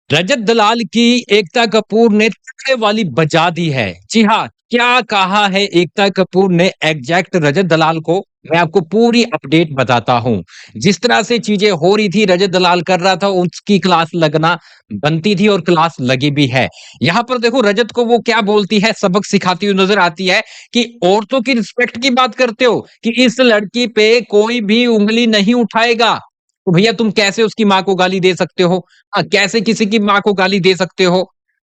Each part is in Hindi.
रजत दलाल की एकता कपूर ने तगड़े वाली बजा दी है। जी हाँ, क्या कहा है एकता कपूर ने एग्जैक्ट रजत दलाल को, मैं आपको पूरी अपडेट बताता हूँ। जिस तरह से चीज़ें हो रही थी, रजत दलाल कर रहा था, उसकी क्लास लगना बनती थी और क्लास लगी भी है। यहाँ पर देखो रजत को वो क्या बोलती है, सबक सिखाती हुई नज़र आती है कि औरतों की रिस्पेक्ट की बात करते हो कि इस लड़की पे कोई भी उँगली नहीं उठाएगा। तो भैया तुम कैसे उसकी माँ को गाली दे सकते हो? कैसे किसी की माँ को गाली दे सकते हो?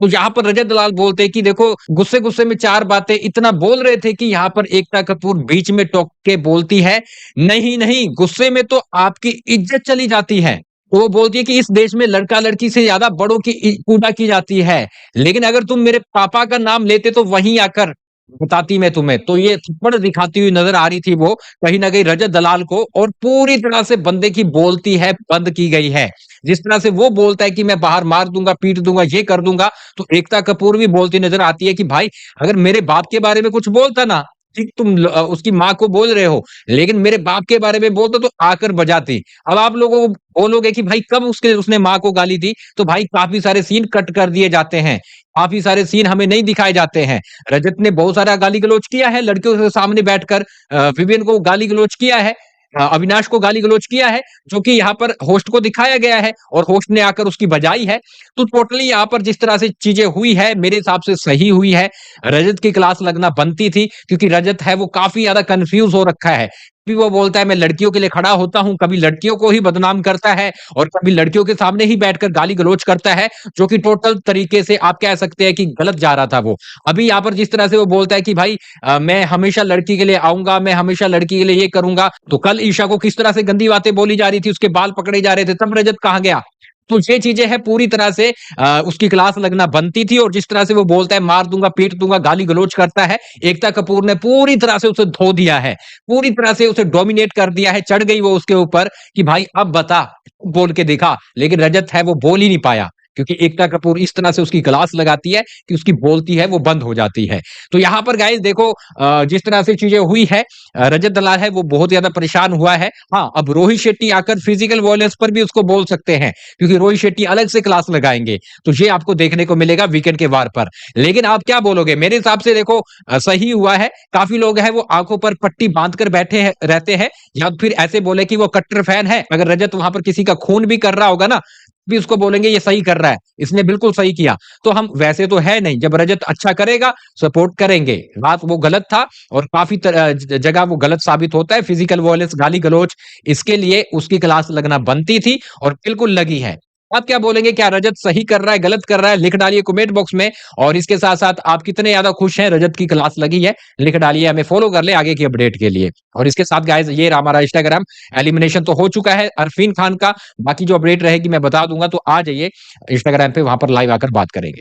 तो यहाँ पर रजत दलाल बोलते हैं कि देखो गुस्से-गुस्से में 4 बातें इतना बोल रहे थे कि यहाँ पर एकता कपूर बीच में टोक के बोलती है, "नहीं, नहीं, गुस्से में तो आपकी इज़्ज़त चली जाती है।" तो वो बोलती है कि इस देश में लड़का-लड़की से ज़्यादा बड़ों की पूजा की जाती है। लेकिन अगर तुम मेरे पापा का नाम लेते तो वहीं आकर बताती मैं तुम्हें। तो ये थप्पड़ दिखाती हुई नज़र आ रही थी वो, कहीं न कहीं रजत दलाल को और पूरी तरह से बंदे की बोलती है बंद की गई है। जिस तरह से वो बोलता है कि मैं बाहर मार दूँगा, पीट दूँगा, ये कर दूँगा, तो एकता कपूर भी बोलती नज़र आती है कि भाई अगर मेरे बाप के बारे में कुछ बोलता ना, ठीक तुम उसकी माँ को बोल रहे हो, लेकिन मेरे बाप के बारे में बोलते तो आकर बजाती। अब आप लोगों को बोलोगे कि भाई कब उसने माँ को गाली दी, तो भाई काफ़ी सारे सीन कट कर दिए जाते हैं। काफ़ी सारे सीन हमें नहीं दिखाए जाते हैं। रजत ने बहुत सारा गाली-गलौच किया है लड़कियों के सामने बैठकर विवियन को गाली-गलौच किया है। अविनाश को गाली-गलौच किया है, जो कि यहाँ पर होस्ट को दिखाया गया है और होस्ट ने आकर उसकी बजाई है। तो टोटली यहाँ पर जिस तरह से चीज़ें हुई है, मेरे हिसाब से सही हुई है। रजत की क्लास लगना बनती थी क्योंकि रजत है वो काफ़ी ज़्यादा कन्फ्यूज़ हो रखा है। कभी वो बोलता है मैं लड़कियों के लिए खड़ा होता हूँ, कभी लड़कियों को ही बदनाम करता है और कभी लड़कियों के सामने ही बैठकर गाली-गलौच करता है, जो कि टोटल तरीके से आप कह सकते हैं कि गलत जा रहा था वो। अभी यहाँ पर जिस तरह से वो बोलता है कि भाई मैं हमेशा लड़की के लिए आऊँगा, मैं हमेशा लड़की के लिए ये करूँगा, तो कल ईशा को किस तरह से गंदी बातें बोली जा रही थी, उसके बाल पकड़े जा रहे थे, तब रजत कहाँ गया? तो ये चीज़ें हैं पूरी तरह से उसकी क्लास लगना बनती थी और जिस तरह से वो बोलता है मार दूँगा, पीट दूँगा, गाली-गलौच करता है, एकता कपूर ने पूरी तरह से उसे धो दिया है। पूरी तरह से उसे डोमिनेट कर दिया है, चढ़ गई वो उसके ऊपर कि भाई अब बता, बोल के दिखा। लेकिन रजत है वो बोल ही नहीं पाया, क्योंकि एकता कपूर इस तरह से उसकी क्लास लगाती है कि उसकी बोलती है वो बंद हो जाती है। तो यहाँ पर गाइस देखो जिस तरह से चीज़ें हुई है रजत दलाल है वो बहुत ज़्यादा परेशान हुआ है। हाँ, अब रोहित शेट्टी आकर फिजिकल वायलेंस पर भी उसको बोल सकते हैं, क्योंकि रोहित शेट्टी अलग से क्लास लगाएँगे। तो ये आपको देखने को मिलेगा वीकेंड के वार पर। लेकिन आप क्या बोलोगे? मेरे हिसाब से देखो सही हुआ है। काफ़ी लोग हैं वो आँखों पर पट्टी बाँध कर बैठे हैं रहते हैं या फिर ऐसे बोले कि वो कट्टर फैन है। अगर रजत वहाँ पर किसी का खून भी कर रहा होगा ना, भी उसको बोलेंगे ये सही कर रहा है, इसने बिल्कुल सही किया। तो हम वैसे तो है नहीं, जब रजत अच्छा करेगा, सपोर्ट करेंगे। बात वो गलत था और काफ़ी जगह वो गलत साबित होता है। फिजिकल वायलेंस, गाली-गलौच इसके लिए उसकी क्लास लगना बनती थी और बिल्कुल लगी है। आप क्या बोलेंगे? क्या रजत सही कर रहा है, गलत कर रहा है? लिख डालिए कमेंट बॉक्स में और इसके साथ-साथ आप कितने ज़्यादा खुश हैं रजत की क्लास लगी है? लिख डालिए, हमें फॉलो कर लें आगे की अपडेट के लिए। और इसके साथ गाइस ये रहा हमारा इंस्टाग्राम, एलिमिनेशन तो हो चुका है अरफीन खान का, बाकी जो अपडेट रहेगी मैं बता दूँगा, तो आ जाइए इंस्टाग्राम पे, वहाँ पर लाइव आकर बात करेंगे।